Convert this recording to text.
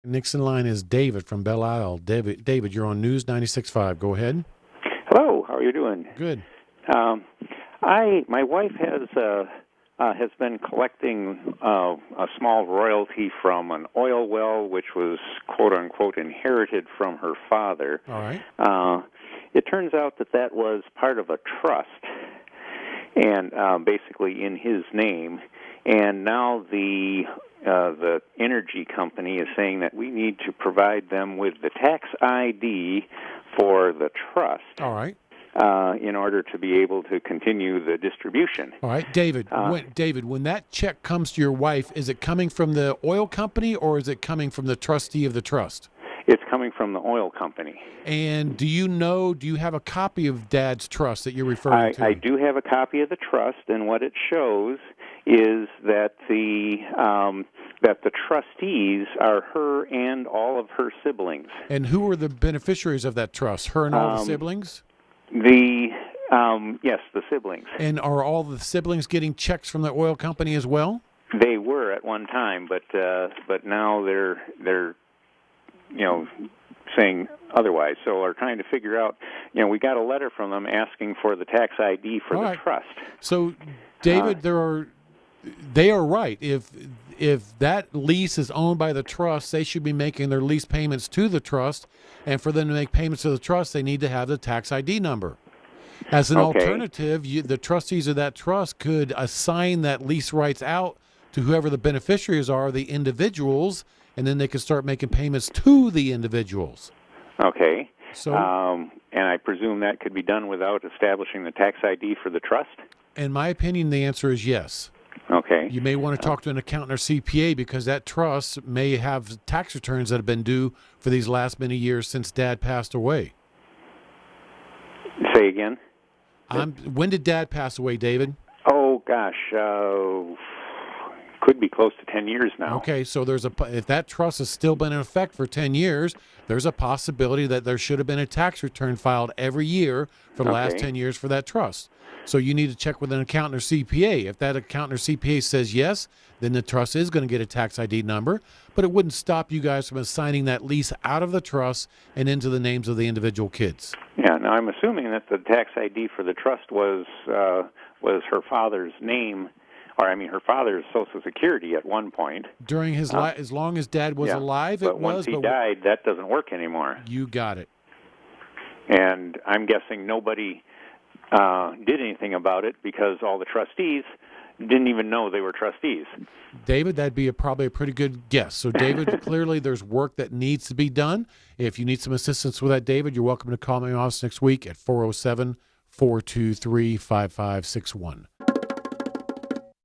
Next in line is David from Belle Isle. David, you're on News 96.5. Go ahead. Hello, how are you doing? Good. My wife has been collecting a small royalty from an oil well, which was quote unquote inherited from her father. All right. It turns out that was part of a trust, and basically in his name. And now the energy company is saying that we need to provide them with the tax ID for the trust. All right. In order to be able to continue the distribution. All right, David. When that check comes to your wife, is it coming from the oil company or is it coming from the trustee of the trust? It's coming from the oil company. And do you have a copy of Dad's trust that you're referring to? I do have a copy of the trust, and what it shows is that the trustees are her and all of her siblings. And who are the beneficiaries of that trust? Her and all the siblings? Yes, the siblings. And are all the siblings getting checks from the oil company as well? They were at one time, but now they're saying otherwise. So we're trying to figure out. We got a letter from them asking for the tax ID for the trust. So, David, they are right. If that lease is owned by the trust, they should be making their lease payments to the trust, and for them to make payments to the trust, they need to have the tax ID number. As an alternative, the trustees of that trust could assign that lease rights out to whoever the beneficiaries are, the individuals, and then they could start making payments to the individuals. Okay. So, and I presume that could be done without establishing the tax ID for the trust? In my opinion, the answer is yes. Okay. You may want to talk to an accountant or CPA because that trust may have tax returns that have been due for these last many years since Dad passed away. Say again? When did Dad pass away, David? Oh, gosh. Could be close to 10 years now. Okay, so if that trust has still been in effect for 10 years, there's a possibility that there should have been a tax return filed every year for the last 10 years for that trust. So you need to check with an accountant or CPA. If that accountant or CPA says yes, then the trust is going to get a tax ID number, but it wouldn't stop you guys from assigning that lease out of the trust and into the names of the individual kids. Yeah, now I'm assuming that the tax ID for the trust was her father's name, her father's Social Security at one point. During his life, as long as Dad was alive, but once he died, that doesn't work anymore. You got it. And I'm guessing nobody did anything about it because all the trustees didn't even know they were trustees. David, that'd be probably a pretty good guess. So, David, clearly there's work that needs to be done. If you need some assistance with that, David, you're welcome to call my office next week at 407-423-5561.